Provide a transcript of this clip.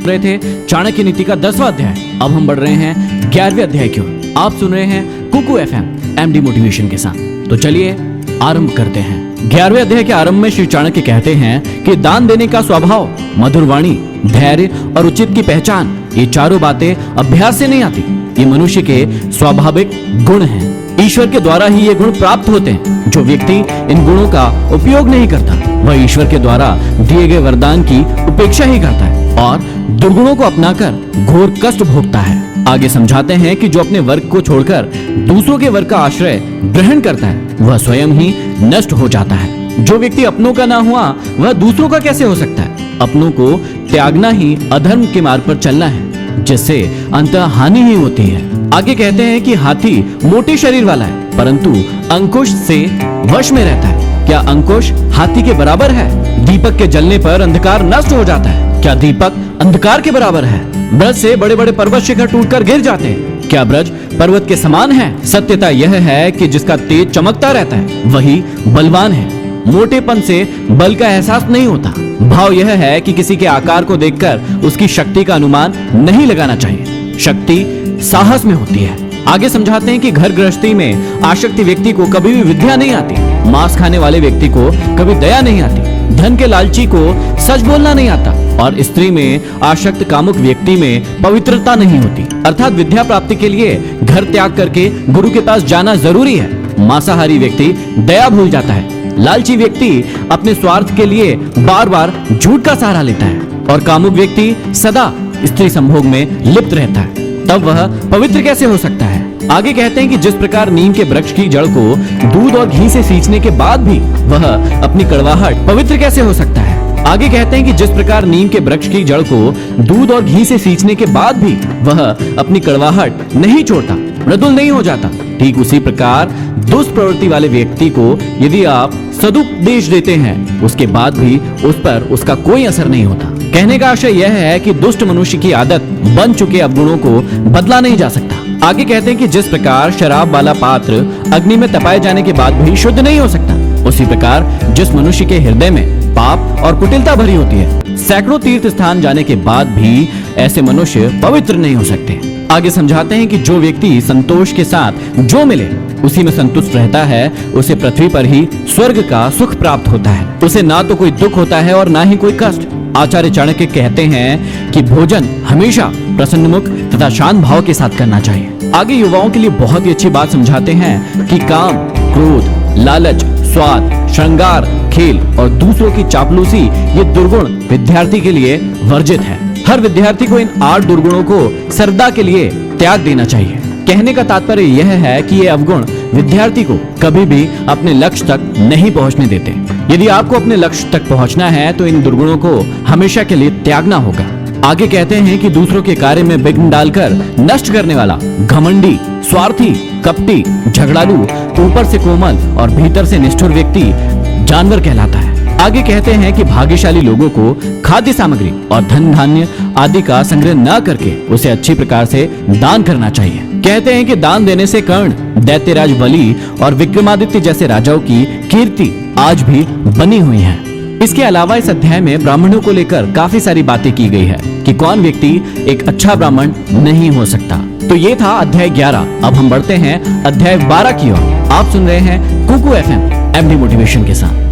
रहे थे चाणक्य नीति का 10वां अध्याय। अब हम बढ़ रहे हैं 11वें अध्याय की ओर। आप सुन रहे हैं कुकू एफएम एमडी मोटिवेशन के साथ। तो चलिए आरंभ करते हैं। 11वें अध्याय के आरंभ में श्री चाणक्य कहते हैं कि दान देने का स्वभाव, मधुर वाणी, धैर्य और उचित की पहचान, ये चारों बातें अभ्यास से नहीं आती, ये मनुष्य के स्वाभाविक गुण हैं। ईश्वर के द्वारा ही ये गुण प्राप्त होते हैं। जो व्यक्ति इन गुणों का उपयोग नहीं करता, वह ईश्वर के द्वारा दिए गए वरदान की उपेक्षा ही करता है और दुर्गुणों को अपनाकर घोर कष्ट भोगता है। आगे समझाते हैं कि जो अपने वर्ग को छोड़कर दूसरों के वर्ग का आश्रय ग्रहण करता है, वह स्वयं ही नष्ट हो जाता है। जो व्यक्ति अपनों का ना हुआ, वह दूसरों का कैसे हो सकता है? अपनों को त्यागना ही अधर्म के मार्ग पर चलना है, जिससे अंततः हानि ही होती है। आगे कहते हैं कि हाथी मोटे शरीर वाला है, परंतु अंकुश से वश में रहता है। क्या अंकुश हाथी के बराबर है? दीपक के जलने पर अंधकार नष्ट हो जाता है। क्या दीपक अंधकार के बराबर है? ब्रज से बड़े बड़े पर्वत शिखर टूटकर गिर जाते हैं। क्या ब्रज पर्वत के समान है? सत्यता यह है कि जिसका तेज चमकता रहता है, वही बलवान है। मोटेपन से बल का एहसास नहीं होता। भाव यह है कि किसी के आकार को देखकर उसकी शक्ति का अनुमान नहीं लगाना चाहिए। शक्ति साहस में होती है। आगे समझाते हैं कि घर गृहस्थी में आसक्ति व्यक्ति को कभी भी विद्या नहीं आती। मांस खाने वाले व्यक्ति को कभी दया नहीं आती। धन के लालची को सच बोलना नहीं आता और स्त्री में आसक्त कामुक व्यक्ति में पवित्रता नहीं होती। अर्थात विद्या प्राप्ति के लिए घर त्याग करके गुरु के पास जाना जरूरी है। मांसाहारी व्यक्ति दया भूल जाता है। लालची व्यक्ति अपने स्वार्थ के लिए बार बार झूठ का सहारा लेता है और कामुक व्यक्ति सदा स्त्री संभोग में लिप्त रहता है। तब वह पवित्र कैसे हो सकता है? आगे कहते हैं कि जिस प्रकार नीम के वृक्ष की जड़ को दूध और घी से सींचने के बाद भी वह अपनी कड़वाहट पवित्र कैसे हो सकता है? आगे कहते हैं कि जिस प्रकार नीम के वृक्ष की जड़ को दूध और घी से सींचने के बाद भी वह अपनी कड़वाहट नहीं छोड़ता, मृदुल नहीं हो जाता, ठीक उसी प्रकार दुष्ट प्रवृत्ति वाले व्यक्ति को यदि आप सदुपदेश देते हैं, उसके बाद भी उस पर उसका कोई असर नहीं होता। कहने का आशय यह है कि दुष्ट मनुष्य की आदत बन चुके अवगुणों को बदला नहीं जा सकता। आगे कहते हैं कि जिस प्रकार शराब वाला पात्र अग्नि में तपाए जाने के बाद भी शुद्ध नहीं हो सकता, उसी प्रकार जिस मनुष्य के हृदय में पाप और कुटिलता भरी होती है, सैकड़ों तीर्थ स्थान जाने के बाद भी ऐसे मनुष्य पवित्र नहीं हो सकते। आगे समझाते हैं कि जो व्यक्ति संतोष के साथ जो मिले उसी में संतुष्ट रहता है, उसे पृथ्वी पर ही स्वर्ग का सुख प्राप्त होता है। उसे ना तो कोई दुख होता है और ना ही कोई कष्ट। आचार्य चाणक्य कहते हैं कि भोजन हमेशा प्रसन्नमुख तथा शांत भाव के साथ करना चाहिए। आगे युवाओं के लिए बहुत ही अच्छी बात समझाते हैं कि काम, क्रोध, लालच, स्वाद, श्रृंगार, खेल और दूसरों की चापलूसी ये दुर्गुण विद्यार्थी के लिए वर्जित है। हर विद्यार्थी को इन 8 दुर्गुणों को सदा के लिए त्याग देना चाहिए। कहने का तात्पर्य यह है कि ये अवगुण विद्यार्थी को कभी भी अपने लक्ष्य तक नहीं पहुंचने देते। यदि आपको अपने लक्ष्य तक पहुंचना है तो इन दुर्गुणों को हमेशा के लिए त्यागना होगा। आगे कहते हैं कि दूसरों के कार्य में विघ्न डालकर नष्ट करने वाला घमंडी, स्वार्थी, कपटी, झगड़ालू, ऊपर से कोमल और भीतर से निष्ठुर व्यक्ति जानवर कहलाता है। आगे कहते हैं कि भाग्यशाली लोगों को खाद्य सामग्री और धन धान्य आदि का संग्रह न करके उसे अच्छी प्रकार से दान करना चाहिए। कहते हैं कि दान देने से कर्ण, दैत्यराज बलि और विक्रमादित्य जैसे राजाओं की कीर्ति आज भी बनी हुई है। इसके अलावा इस अध्याय में ब्राह्मणों को लेकर काफी सारी बातें की गई है कि कौन व्यक्ति एक अच्छा ब्राह्मण नहीं हो सकता। तो ये था अध्याय 11। अब हम बढ़ते हैं अध्याय 12 की ओर। आप सुन रहे हैं कुकू एफएम एमडी मोटिवेशन के साथ।